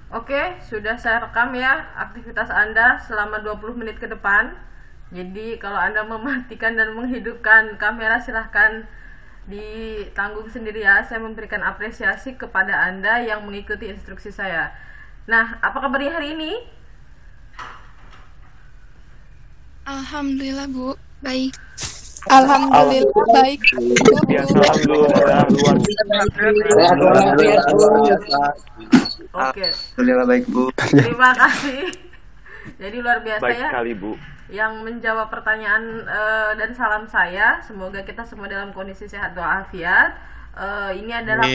Oke, sudah saya rekam ya aktivitas Anda selama 20 menit ke depan. Jadi kalau Anda mematikan dan menghidupkan kamera silahkan ditanggung sendiri ya. Saya memberikan apresiasi kepada Anda yang mengikuti instruksi saya. Nah, apa kabarnya hari ini? Alhamdulillah Bu, baik. Alhamdulillah baik Bu. Alhamdulillah luar biasa. Oke, Alhamdulillah baik Bu. terima kasih. Jadi luar biasa Baik ya sekali Bu. yang menjawab pertanyaan dan salam saya. Semoga kita semua dalam kondisi sehat walafiat. Ini adalah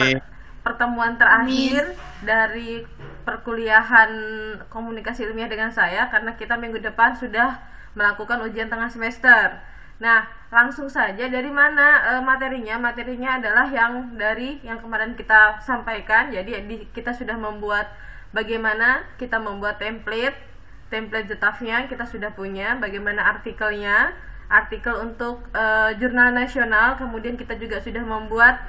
pertemuan terakhir dari perkuliahan komunikasi ilmiah dengan saya, karena kita minggu depan sudah melakukan ujian tengah semester. Nah, langsung saja dari mana materinya? Materinya adalah yang dari yang kemarin kita sampaikan. Jadi kita sudah membuat bagaimana kita membuat template jetafnya kita sudah punya, bagaimana artikel untuk jurnal nasional, kemudian kita juga sudah membuat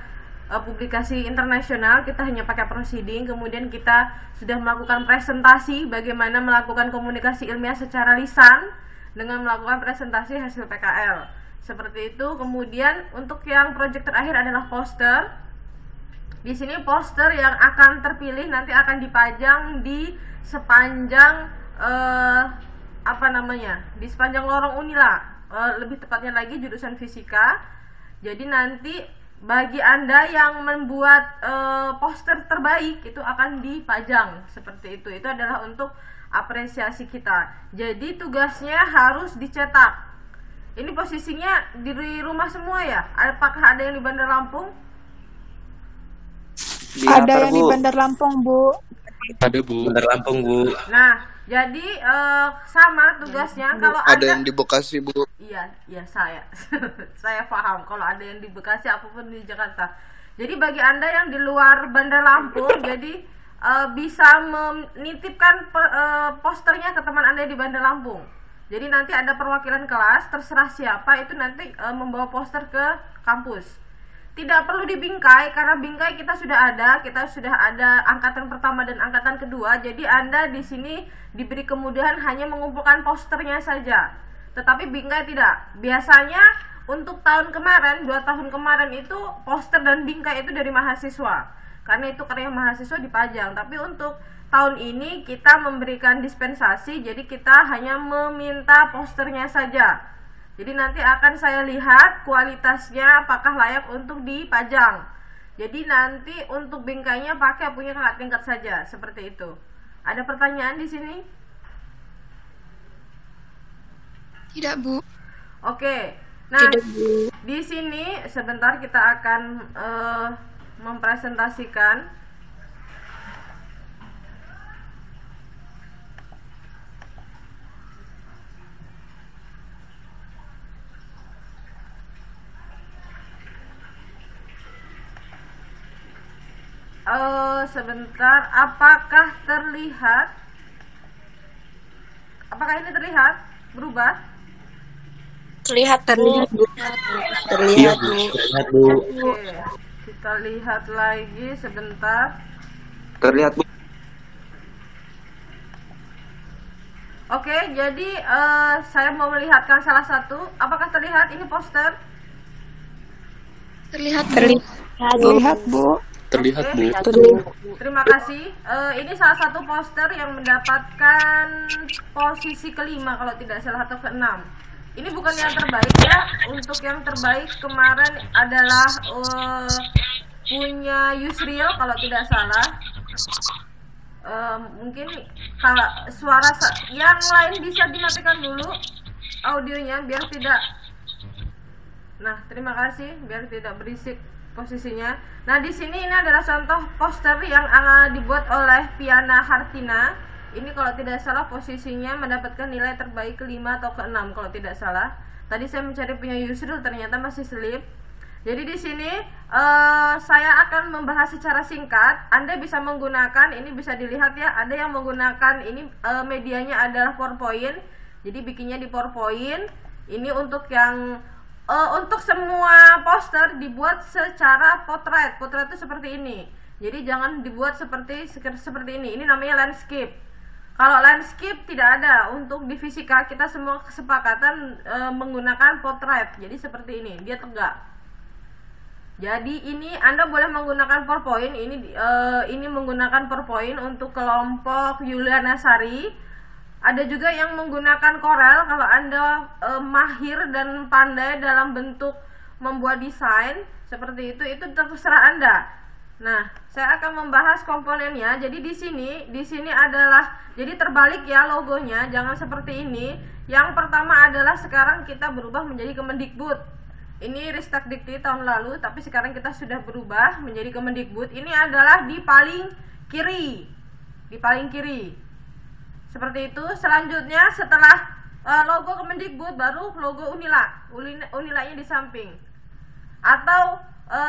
publikasi internasional, kita hanya pakai proceeding, kemudian kita sudah melakukan presentasi bagaimana melakukan komunikasi ilmiah secara lisan dengan melakukan presentasi hasil PKL seperti itu. Kemudian untuk yang proyek terakhir adalah poster. Di sini poster yang akan terpilih nanti akan dipajang di sepanjang di sepanjang lorong Unila, lebih tepatnya lagi jurusan fisika. Jadi nanti bagi Anda yang membuat poster terbaik itu akan dipajang seperti itu. Itu adalah untuk apresiasi kita. Jadi tugasnya harus dicetak. Ini posisinya di rumah semua ya? Apakah ada yang di Bandar Lampung? Ada yang di Bandar Lampung Bu. Ada Bu. Bandar Lampung Bu. Nah, jadi sama tugasnya. Kalau ada yang di Bekasi Bu. Iya saya saya paham kalau ada yang di Bekasi apapun di Jakarta. Jadi bagi Anda yang di luar Bandar Lampung, jadi bisa menitipkan posternya ke teman Anda di Bandar Lampung. Jadi nanti ada perwakilan kelas, terserah siapa itu nanti membawa poster ke kampus. Tidak perlu dibingkai, karena bingkai kita sudah ada angkatan pertama dan angkatan kedua. Jadi Anda di sini diberi kemudahan hanya mengumpulkan posternya saja. Tetapi bingkai tidak. Biasanya untuk tahun kemarin, 2 tahun kemarin itu poster dan bingkai itu dari mahasiswa, karena itu karya mahasiswa dipajang. Tapi untuk tahun ini kita memberikan dispensasi, jadi kita hanya meminta posternya saja. Jadi nanti akan saya lihat kualitasnya apakah layak untuk dipajang. Jadi nanti untuk bingkainya pakai punya kakak tingkat saja, seperti itu. Ada pertanyaan di sini? Tidak Bu. Oke. Nah, di sini sebentar kita akan mempresentasikan. Sebentar, apakah terlihat? Apakah ini terlihat? Berubah? Terlihat Bu. Terlihat Bu. Oke, kita lihat lagi sebentar. Terlihat Bu. Oke, jadi saya mau melihatkan salah satu. Apakah terlihat ini poster? Terlihat Bu. Terlihat Bu. Terima kasih. Ini salah satu poster yang mendapatkan posisi kelima kalau tidak salah, atau keenam. Ini bukan yang terbaik ya. Untuk yang terbaik kemarin adalah punya Yusril kalau tidak salah. Mungkin kalau suara yang lain bisa dimatikan dulu audionya biar tidak. Nah, terima kasih, biar tidak berisik posisinya. Nah, di sini ini adalah contoh poster yang dibuat oleh Piana Hartina. Ini kalau tidak salah posisinya mendapatkan nilai terbaik ke-5 atau ke-6 kalau tidak salah. Tadi saya mencari punya Yusril, ternyata masih selip. Jadi di sini saya akan membahas secara singkat. Anda bisa menggunakan, ini bisa dilihat ya, ada yang menggunakan ini medianya adalah PowerPoint. Jadi bikinnya di PowerPoint. Ini untuk yang untuk semua poster dibuat secara potret. Potret itu seperti ini. Jadi jangan dibuat seperti ini. Ini namanya landscape. Kalau landscape tidak ada. Untuk di fisika kita semua kesepakatan menggunakan portrait. Jadi seperti ini, dia tegak. Jadi ini Anda boleh menggunakan PowerPoint. Ini menggunakan PowerPoint untuk kelompok Yuliana Sari. Ada juga yang menggunakan Corel kalau Anda mahir dan pandai dalam bentuk membuat desain seperti itu terserah Anda. Nah, saya akan membahas komponennya. Jadi di sini adalah, jadi terbalik ya logonya, jangan seperti ini. Yang pertama adalah sekarang kita berubah menjadi Kemendikbud. Ini Ristekdikti tahun lalu, tapi sekarang kita sudah berubah menjadi Kemendikbud. Ini adalah di paling kiri. Di paling kiri. Seperti itu. Selanjutnya setelah logo Kemendikbud baru logo Unila. Unilanya di samping. Atau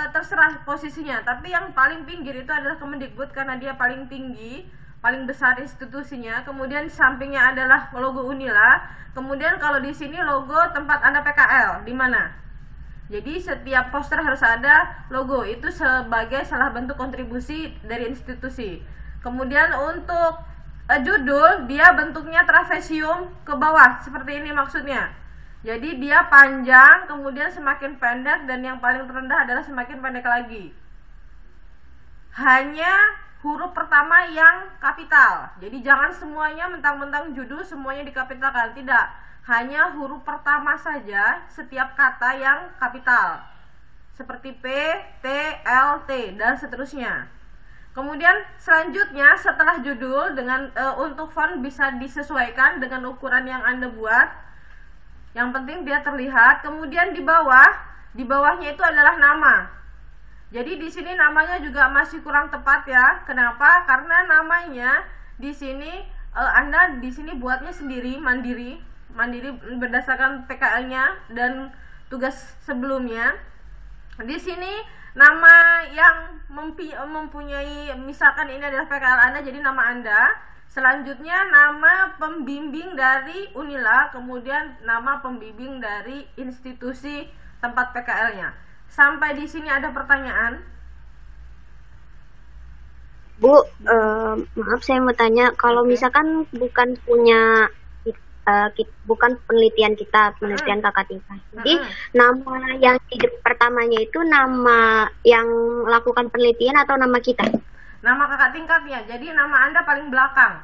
terserah posisinya, tapi yang paling pinggir itu adalah Kemendikbud karena dia paling tinggi, paling besar institusinya. Kemudian sampingnya adalah logo Unila. Kemudian kalau di sini logo tempat Anda PKL di mana? Jadi setiap poster harus ada logo, itu sebagai salah bentuk kontribusi dari institusi. Kemudian untuk judul, dia bentuknya trapesium ke bawah, seperti ini maksudnya. Jadi dia panjang, kemudian semakin pendek, dan yang paling terendah adalah semakin pendek lagi. Hanya huruf pertama yang kapital. Jadi jangan semuanya mentang-mentang judul semuanya dikapitalkan, tidak. Hanya huruf pertama saja setiap kata yang kapital. Seperti P, T, L, T, dan seterusnya. Kemudian selanjutnya setelah judul dengan untuk font bisa disesuaikan dengan ukuran yang Anda buat. Yang penting dia terlihat. Kemudian di bawahnya itu adalah nama. Jadi di sini namanya juga masih kurang tepat ya. Kenapa? Karena namanya di sini Anda di sini buatnya sendiri, mandiri berdasarkan PKL-nya dan tugas sebelumnya. Di sini nama yang mempunyai, misalkan ini adalah PKL Anda, jadi nama Anda. Selanjutnya nama pembimbing dari Unila, kemudian nama pembimbing dari institusi tempat PKL-nya. Sampai di sini ada pertanyaan? Bu, maaf saya mau tanya, kalau misalkan bukan punya bukan penelitian kita, penelitian kakak tingkat. Jadi nama yang di pertamanya itu nama yang lakukan penelitian atau nama kita? Nama kakak tingkatnya, jadi nama Anda paling belakang.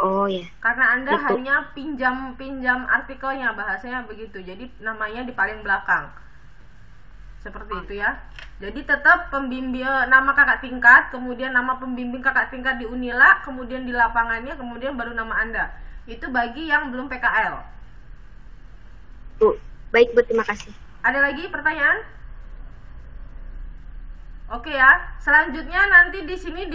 Oh ya. Karena Anda Itu. hanya pinjam artikelnya, bahasanya begitu. Jadi namanya di paling belakang. Seperti itu ya. Jadi tetap pembimbing nama kakak tingkat, kemudian nama pembimbing kakak tingkat di Unila, kemudian di lapangannya, kemudian baru nama Anda. Itu bagi yang belum PKL. Bu, baik Bu, terima kasih. Ada lagi pertanyaan? Oke ya. Selanjutnya nanti di sini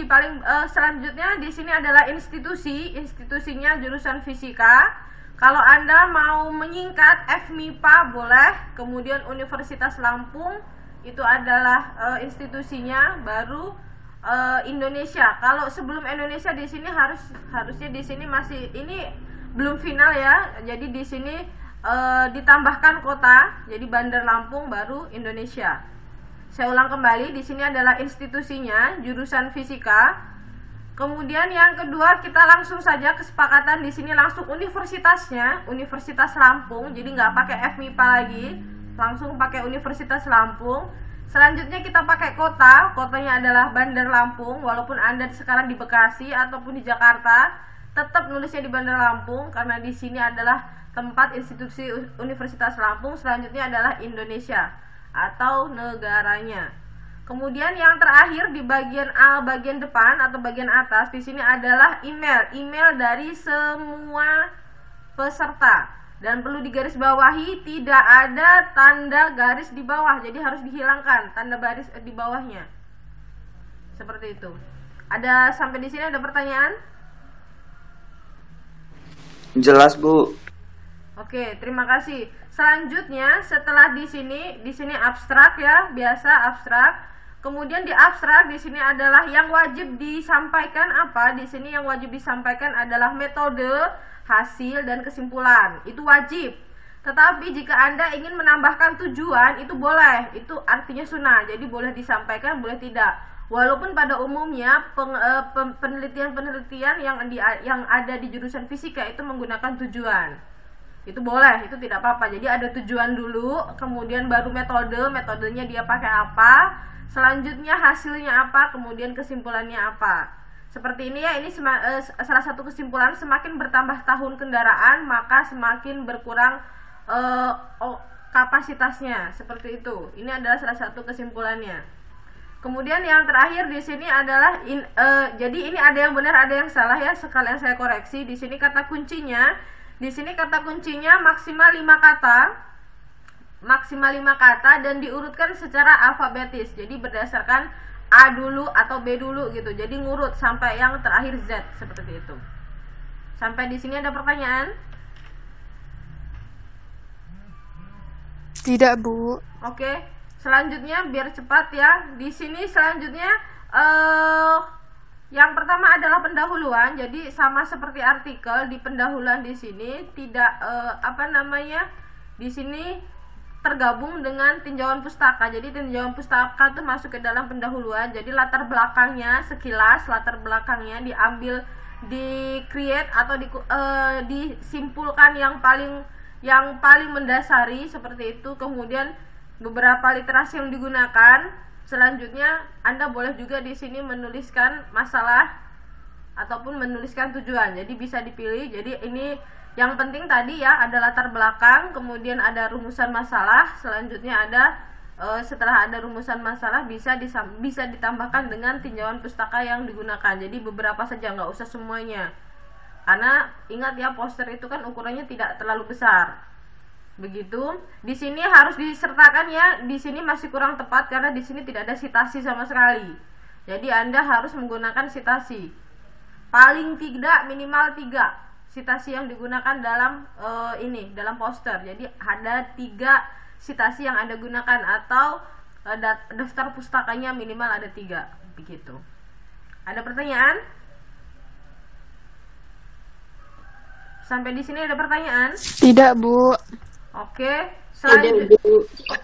selanjutnya di sini adalah institusinya jurusan fisika. Kalau Anda mau menyingkat FMIPA boleh, kemudian Universitas Lampung itu adalah institusinya, baru Indonesia. Kalau sebelum Indonesia di sini harusnya di sini masih ini belum final ya. Jadi di sini ditambahkan kota, jadi Bandar Lampung baru Indonesia. Saya ulang kembali, di sini adalah institusinya, jurusan fisika. Kemudian yang kedua kita langsung saja kesepakatan di sini langsung universitasnya, Universitas Lampung. Jadi nggak pakai FMIPA lagi, langsung pakai Universitas Lampung. Selanjutnya kita pakai kota, kotanya adalah Bandar Lampung. Walaupun Anda sekarang di Bekasi ataupun di Jakarta, tetap nulisnya di Bandar Lampung karena di sini adalah tempat institusi Universitas Lampung. Selanjutnya adalah Indonesia atau negaranya. Kemudian yang terakhir di bagian bagian depan atau bagian atas di sini adalah email dari semua peserta, dan perlu digarisbawahi tidak ada tanda garis di bawah, jadi harus dihilangkan tanda baris di bawahnya. Seperti itu. Ada sampai di sini ada pertanyaan? Jelas Bu. Oke, terima kasih. Selanjutnya setelah di sini abstrak ya, biasa abstrak. Kemudian di abstrak di sini adalah yang wajib disampaikan apa? Di sini yang wajib disampaikan adalah metode, hasil dan kesimpulan. Itu wajib. Tetapi jika Anda ingin menambahkan tujuan itu boleh. Itu artinya sunnah. Jadi boleh disampaikan, boleh tidak. Walaupun pada umumnya penelitian-penelitian yang ada di jurusan fisika itu menggunakan tujuan. Itu boleh, itu tidak apa-apa. Jadi ada tujuan dulu, kemudian baru metodenya dia pakai apa, selanjutnya hasilnya apa, kemudian kesimpulannya apa. Seperti ini ya, ini salah satu kesimpulan, semakin bertambah tahun kendaraan maka semakin berkurang kapasitasnya, seperti itu. Ini adalah salah satu kesimpulannya. Kemudian yang terakhir di sini adalah jadi ini ada yang benar, ada yang salah ya, sekalian saya koreksi. Di sini kata kuncinya maksimal 5 kata. Maksimal 5 kata dan diurutkan secara alfabetis. Jadi berdasarkan A dulu atau B dulu gitu. Jadi ngurut sampai yang terakhir Z, seperti itu. Sampai di sini ada pertanyaan? Tidak, Bu. Oke. Selanjutnya biar cepat ya. Di sini selanjutnya yang pertama adalah pendahuluan. Jadi sama seperti artikel, di pendahuluan di sini tidak di sini tergabung dengan tinjauan pustaka. Jadi tinjauan pustaka itu masuk ke dalam pendahuluan. Jadi latar belakangnya sekilas, latar belakangnya diambil, di-create atau disimpulkan yang paling mendasari, seperti itu. Kemudian beberapa literasi yang digunakan. Selanjutnya Anda boleh juga di sini menuliskan masalah ataupun menuliskan tujuan. Jadi bisa dipilih. Jadi ini yang penting tadi ya, ada latar belakang, kemudian ada rumusan masalah. Selanjutnya ada setelah ada rumusan masalah bisa ditambahkan dengan tinjauan pustaka yang digunakan. Jadi beberapa saja, nggak usah semuanya. Karena ingat ya, poster itu kan ukurannya tidak terlalu besar. Begitu. Di sini harus disertakan ya. Di sini masih kurang tepat karena di sini tidak ada sitasi sama sekali. Jadi Anda harus menggunakan sitasi. Paling tidak minimal 3 sitasi yang digunakan dalam dalam poster. Jadi ada 3 sitasi yang Anda gunakan, atau daftar pustakanya minimal ada 3. Begitu. Ada pertanyaan? Sampai di sini ada pertanyaan? Tidak, Bu. Oke,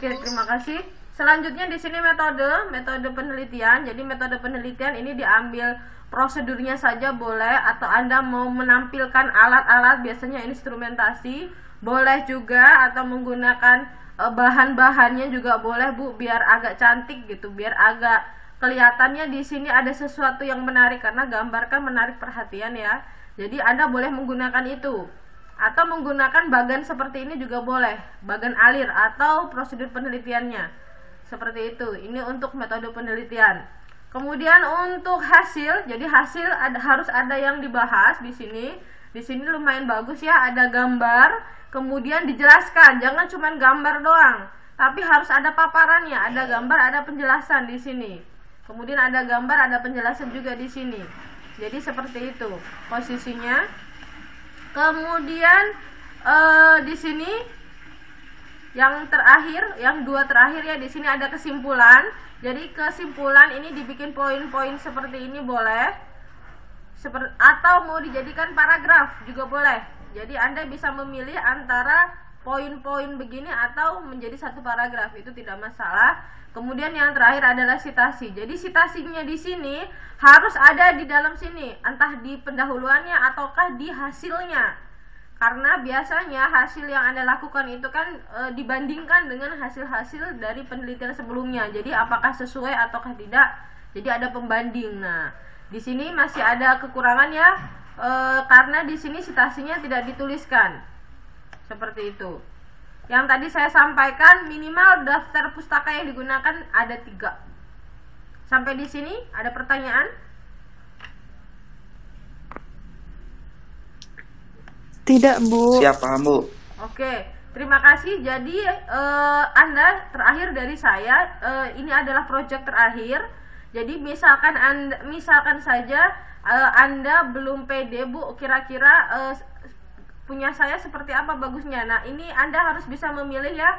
terima kasih. Selanjutnya di sini metode penelitian. Jadi metode penelitian ini diambil prosedurnya saja boleh, atau Anda mau menampilkan alat-alat, biasanya instrumentasi, boleh juga, atau menggunakan bahan-bahannya juga boleh, Bu, biar agak cantik gitu, biar agak kelihatannya di sini ada sesuatu yang menarik, karena gambar kan menarik perhatian ya. Jadi Anda boleh menggunakan itu. Atau menggunakan bagan seperti ini juga boleh, bagan alir atau prosedur penelitiannya, seperti itu. Ini untuk metode penelitian. Kemudian untuk hasil, jadi hasil harus ada yang dibahas di sini. Di sini lumayan bagus ya, ada gambar, kemudian dijelaskan. Jangan cuma gambar doang, tapi harus ada paparannya, ada gambar, ada penjelasan di sini. Kemudian ada gambar, ada penjelasan juga di sini. Jadi seperti itu posisinya. Kemudian di sini yang terakhir, yang 2 terakhir ya, di sini ada kesimpulan. Jadi kesimpulan ini dibikin poin-poin seperti ini boleh, atau mau dijadikan paragraf juga boleh. Jadi Anda bisa memilih antara poin-poin begini atau menjadi satu paragraf, itu tidak masalah. Kemudian yang terakhir adalah sitasi. Jadi sitasinya di sini harus ada di dalam sini, entah di pendahuluannya ataukah di hasilnya. Karena biasanya hasil yang Anda lakukan itu kan dibandingkan dengan hasil-hasil dari penelitian sebelumnya. Jadi apakah sesuai ataukah tidak? Jadi ada pembanding. Nah, di sini masih ada kekurangan ya, karena di sini sitasinya tidak dituliskan. Seperti itu. Yang tadi saya sampaikan, minimal daftar pustaka yang digunakan ada 3. Sampai di sini ada pertanyaan? Tidak, Bu. Siap, paham, Bu. Oke, terima kasih. Jadi Anda terakhir dari saya, ini adalah proyek terakhir. Jadi misalkan saja Anda belum pede, Bu, kira-kira punya saya seperti apa bagusnya. Nah, ini Anda harus bisa memilih ya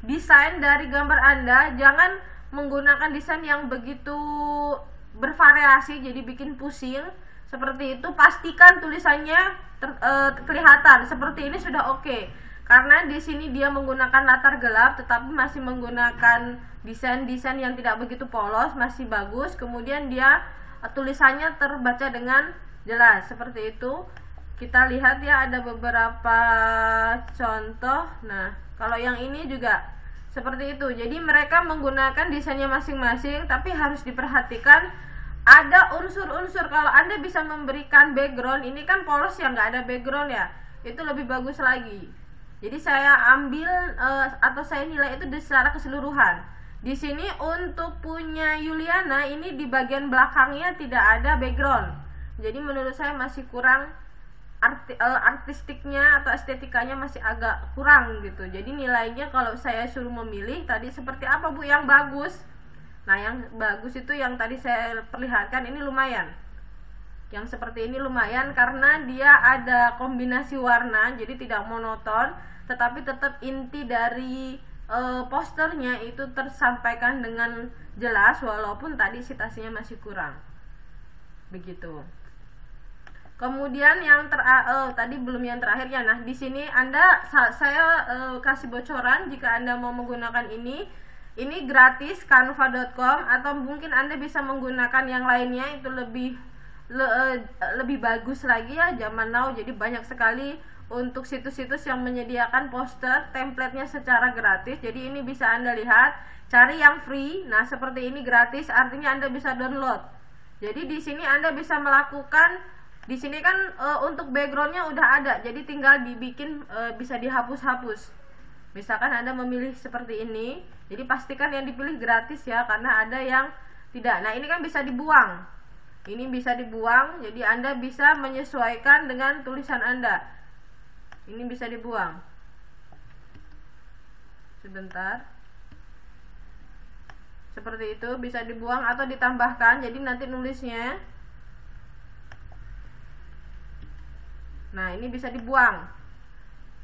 desain dari gambar Anda. Jangan menggunakan desain yang begitu bervariasi jadi bikin pusing. Seperti itu, pastikan tulisannya kelihatan. Seperti ini sudah oke. Karena di sini dia menggunakan latar gelap tetapi masih menggunakan desain-desain yang tidak begitu polos, masih bagus. Kemudian dia tulisannya terbaca dengan jelas seperti itu. Kita lihat ya, ada beberapa contoh. Nah, kalau yang ini juga seperti itu. Jadi mereka menggunakan desainnya masing-masing, tapi harus diperhatikan ada unsur-unsur. Kalau Anda bisa memberikan background, ini kan polos ya, nggak ada background ya, itu lebih bagus lagi. Jadi saya ambil atau saya nilai itu secara keseluruhan. Di sini untuk punya Yuliana ini di bagian belakangnya tidak ada background. Jadi menurut saya masih kurang artistiknya atau estetikanya masih agak kurang gitu. Jadi nilainya kalau saya suruh memilih tadi seperti apa Bu yang bagus. Nah, yang bagus itu yang tadi saya perlihatkan ini lumayan. Yang seperti ini lumayan karena dia ada kombinasi warna, jadi tidak monoton, tetapi tetap inti dari posternya itu tersampaikan dengan jelas walaupun tadi citasinya masih kurang. Begitu. Kemudian yang tadi belum yang terakhir ya. Nah, di sini saya kasih bocoran jika Anda mau menggunakan ini gratis canva.com atau mungkin Anda bisa menggunakan yang lainnya, itu lebih bagus lagi ya zaman now. Jadi banyak sekali untuk situs-situs yang menyediakan poster template-nya secara gratis. Jadi ini bisa Anda lihat, cari yang free. Nah, seperti ini gratis artinya Anda bisa download. Jadi di sini Anda bisa melakukan, di sini kan untuk backgroundnya udah ada, jadi tinggal dibikin, bisa dihapus-hapus. Misalkan Anda memilih seperti ini, jadi pastikan yang dipilih gratis ya, karena ada yang tidak. Nah, ini kan bisa dibuang. Ini bisa dibuang, jadi Anda bisa menyesuaikan dengan tulisan Anda. Ini bisa dibuang. Sebentar. Seperti itu, bisa dibuang atau ditambahkan, jadi nanti nulisnya. Nah, ini bisa dibuang.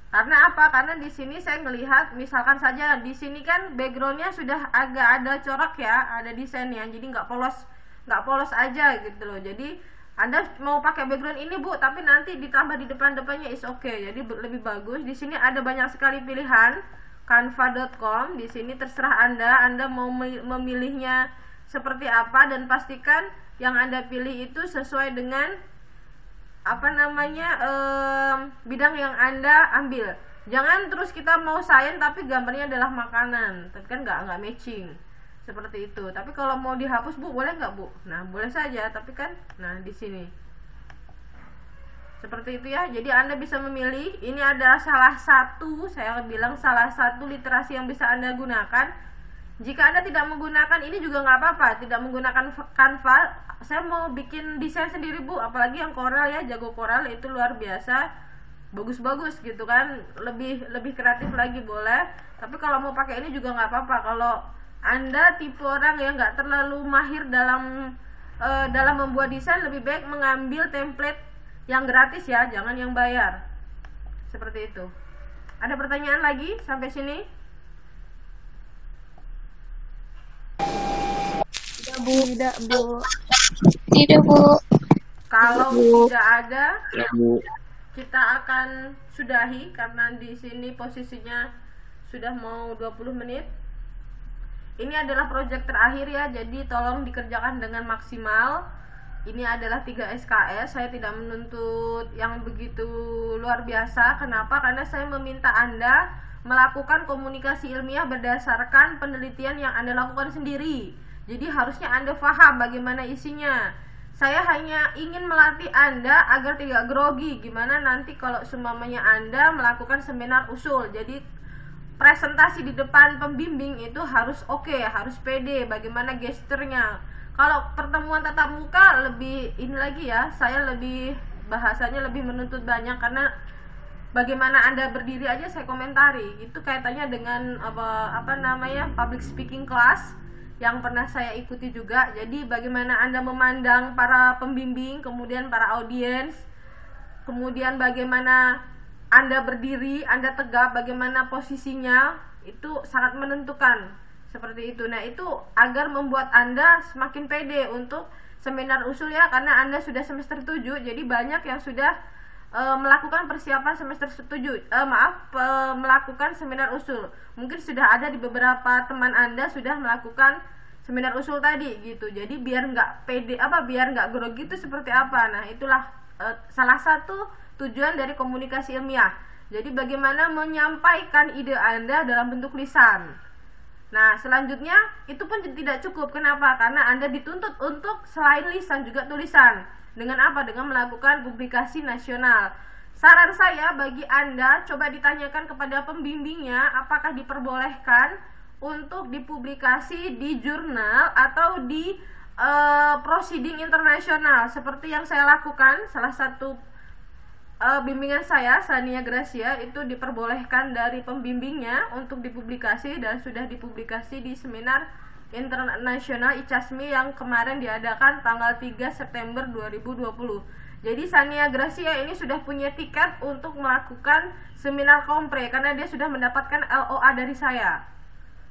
Karena apa? Karena di sini saya melihat, misalkan saja di sini kan backgroundnya sudah agak ada corak ya, ada desainnya, jadi nggak polos aja gitu loh. Jadi Anda mau pakai background ini Bu, tapi nanti ditambah di depannya is okay. Jadi lebih bagus. Di sini ada banyak sekali pilihan. Canva.com. Di sini terserah Anda mau memilihnya seperti apa, dan pastikan yang Anda pilih itu sesuai dengan bidang yang Anda ambil. Jangan terus kita mau sains tapi gambarnya adalah makanan, tapi kan nggak matching seperti itu. Tapi kalau mau dihapus Bu, boleh nggak Bu? Nah, boleh saja, tapi kan di sini seperti itu ya. Jadi Anda bisa memilih. Ini adalah salah satu, saya bilang salah satu literasi yang bisa Anda gunakan. Jika Anda tidak menggunakan ini juga nggak apa-apa, tidak menggunakan Canva, saya mau bikin desain sendiri Bu, apalagi yang Corel ya, jago Corel itu luar biasa, bagus-bagus gitu kan, lebih kreatif lagi boleh. Tapi kalau mau pakai ini juga nggak apa-apa. Kalau Anda tipe orang yang nggak terlalu mahir dalam membuat desain, lebih baik mengambil template yang gratis ya, jangan yang bayar. Seperti itu. Ada pertanyaan lagi sampai sini? Tidak, Bu. Tidak, Bu. Kalau Bu. tidak ada, Ya, Bu. kita akan sudahi karena di sini posisinya sudah mau 20 menit. Ini adalah proyek terakhir ya, jadi tolong dikerjakan dengan maksimal. Ini adalah 3 SKS. Saya tidak menuntut yang begitu luar biasa. Kenapa? Karena saya meminta Anda melakukan komunikasi ilmiah berdasarkan penelitian yang Anda lakukan sendiri. Jadi harusnya Anda paham bagaimana isinya. Saya hanya ingin melatih Anda agar tidak grogi. Gimana nanti kalau semuanya Anda melakukan seminar usul. Jadi presentasi di depan pembimbing itu harus oke, harus pede. Bagaimana gesturnya. Kalau pertemuan tatap muka lebih ini lagi ya. Saya lebih bahasanya lebih menuntut banyak karena bagaimana Anda berdiri aja saya komentari. Itu kaitannya dengan public speaking class yang pernah saya ikuti juga. Jadi bagaimana Anda memandang para pembimbing, kemudian para audiens, kemudian bagaimana Anda berdiri, Anda tegap, bagaimana posisinya, itu sangat menentukan. Seperti itu. Nah, itu agar membuat Anda semakin pede untuk seminar usul ya, karena Anda sudah semester 7, jadi banyak yang sudah melakukan persiapan semester 7, melakukan seminar usul. Mungkin sudah ada di beberapa teman Anda sudah melakukan seminar usul tadi gitu. Jadi biar nggak pede biar nggak grogi itu seperti apa. Nah, itulah salah satu tujuan dari komunikasi ilmiah. Jadi bagaimana menyampaikan ide Anda dalam bentuk lisan. Nah, selanjutnya itu pun tidak cukup. Kenapa? Karena Anda dituntut untuk selain lisan juga tulisan. Dengan apa? Dengan melakukan publikasi nasional. Saran saya bagi Anda, coba ditanyakan kepada pembimbingnya apakah diperbolehkan untuk dipublikasi di jurnal atau di proceeding internasional seperti yang saya lakukan. Salah satu bimbingan saya, Sania Gracia, itu diperbolehkan dari pembimbingnya untuk dipublikasi dan sudah dipublikasi di seminar internasional ICASMI yang kemarin diadakan tanggal 3 September 2020. Jadi Sania Gracia ini sudah punya tiket untuk melakukan seminar kompre karena dia sudah mendapatkan LOA dari saya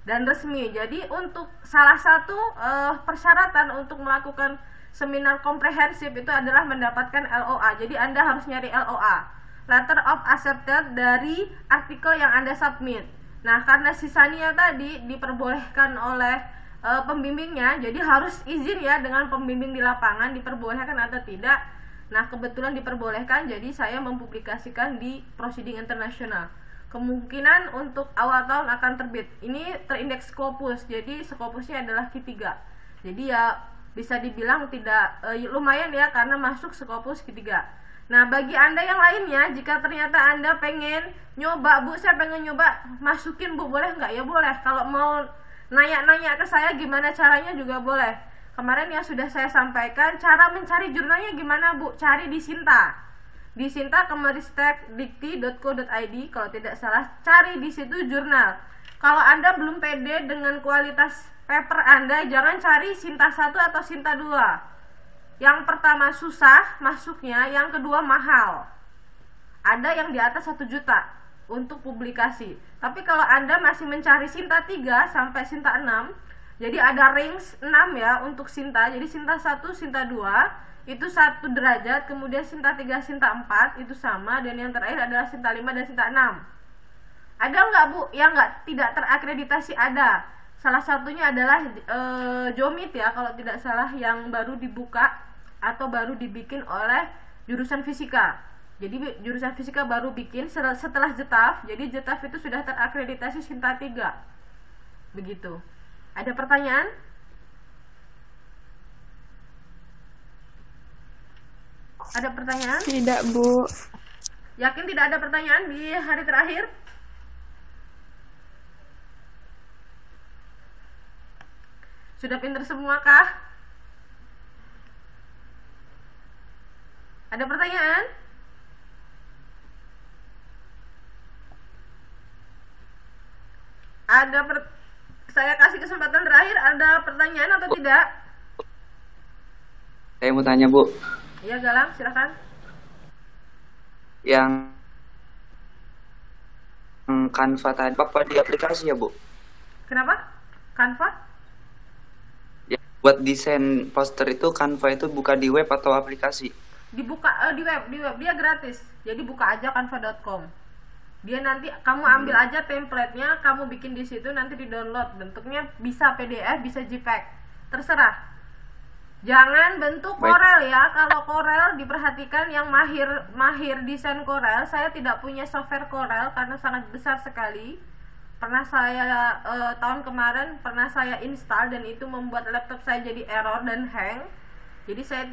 dan resmi. Jadi untuk salah satu persyaratan untuk melakukan seminar komprehensif itu adalah mendapatkan LOA. Jadi Anda harus nyari LOA, Letter of Acceptance, dari artikel yang Anda submit. Nah, karena si Sania tadi diperbolehkan oleh pembimbingnya, jadi harus izin ya dengan pembimbing di lapangan diperbolehkan atau tidak. Nah, kebetulan diperbolehkan, jadi saya mempublikasikan di proceeding internasional. Kemungkinan untuk awal tahun akan terbit. Ini terindeks Scopus, jadi Scopusnya adalah Q3. Jadi ya bisa dibilang tidak lumayan ya karena masuk Scopus Q3. Nah, bagi Anda yang lainnya, jika ternyata Anda pengen nyoba, Bu, saya pengen nyoba, masukin Bu, boleh nggak? Ya boleh. Kalau mau nanya-nanya ke saya gimana caranya juga boleh. Kemarin yang sudah saya sampaikan, cara mencari jurnalnya gimana, Bu? Cari di Sinta. Di Sinta kemeristekdikti.co.id kalau tidak salah, cari di situ jurnal. Kalau Anda belum pede dengan kualitas paper Anda, jangan cari Sinta 1 atau Sinta 2. Yang pertama susah masuknya, yang kedua mahal. Ada yang di atas 1 juta untuk publikasi. Tapi kalau Anda masih mencari Sinta 3 sampai Sinta 6, jadi ada range 6 ya untuk Sinta. Jadi Sinta 1, Sinta 2 itu 1 derajat, kemudian Sinta 3, Sinta 4 itu sama, dan yang terakhir adalah Sinta 5 dan Sinta 6. Ada nggak, Bu, yang tidak terakreditasi? Ada. Salah satunya adalah Jomit ya, kalau tidak salah, yang baru dibuka atau baru dibikin oleh jurusan fisika. Jadi jurusan fisika baru bikin setelah JETAF. Jadi JETAF itu sudah terakreditasi Sinta 3. Begitu. Ada pertanyaan? Ada pertanyaan? Tidak, Bu. Yakin tidak ada pertanyaan di hari terakhir? Sudah pinter semua kah? Ada pertanyaan? Saya kasih kesempatan terakhir. Ada pertanyaan atau tidak? Saya mau tanya, Bu. Iya, Galang, silakan. Yang Canva tadi apa di aplikasi ya, Bu? Kenapa? Canva? Ya, buat desain poster itu Canva itu buka di web atau aplikasi? Dibuka di web dia gratis. Jadi buka aja canva.com. Dia nanti kamu ambil aja template-nya, kamu bikin di situ, nanti di-download. Bentuknya bisa PDF, bisa JPEG. Terserah. Jangan bentuk Corel ya. Kalau Corel diperhatikan yang mahir desain Corel, saya tidak punya software Corel karena sangat besar sekali. Pernah saya tahun kemarin pernah saya install dan itu membuat laptop saya jadi error dan hang. Jadi saya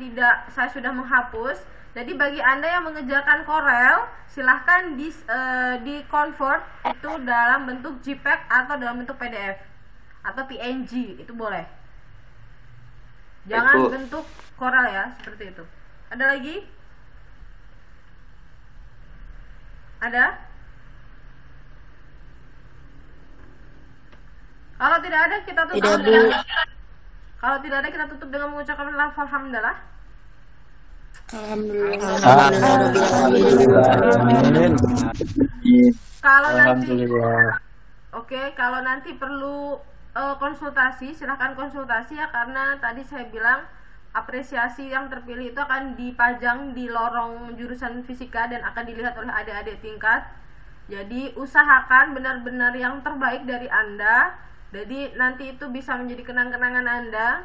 sudah menghapus. Jadi bagi Anda yang mengerjakan Corel, silahkan di convert itu dalam bentuk JPEG atau dalam bentuk PDF atau PNG, itu boleh. Jangan bentuk Corel ya, seperti itu. Ada lagi? Ada? Kalau tidak ada kita tutup. Kalau tidak ada kita tutup dengan mengucapkan alhamdulillah. Kalau nanti, kalau nanti perlu konsultasi, silahkan konsultasi ya, karena tadi saya bilang apresiasi yang terpilih itu akan dipajang di lorong jurusan fisika dan akan dilihat oleh adik-adik tingkat. Jadi usahakan benar-benar yang terbaik dari Anda. Jadi nanti itu bisa menjadi kenang-kenangan Anda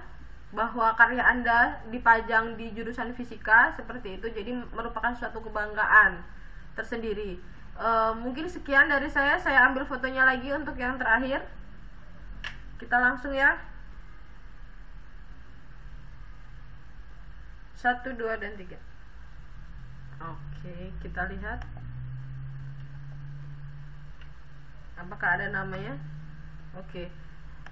bahwa karya Anda dipajang di jurusan fisika seperti itu. Jadi merupakan suatu kebanggaan tersendiri. Mungkin sekian dari saya ambil fotonya lagi untuk yang terakhir. Kita langsung ya. 1, 2, dan 3. Oke, kita lihat apakah ada namanya. Oke.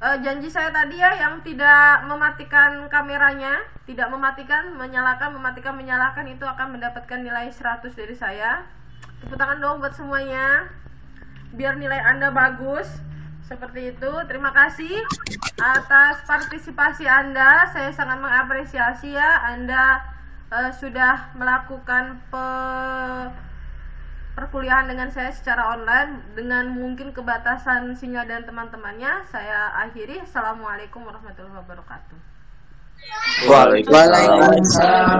Janji saya tadi ya, yang tidak mematikan kameranya, tidak mematikan, menyalakan itu akan mendapatkan nilai 100 dari saya. Tepuk tangan dong buat semuanya, biar nilai Anda bagus. Seperti itu. Terima kasih atas partisipasi Anda. Saya sangat mengapresiasi ya, Anda sudah melakukan perkuliahan dengan saya secara online dengan mungkin kebatasan sinyal dan teman-temannya. Saya akhiri. Assalamualaikum warahmatullahi wabarakatuh. Waalaikumsalam.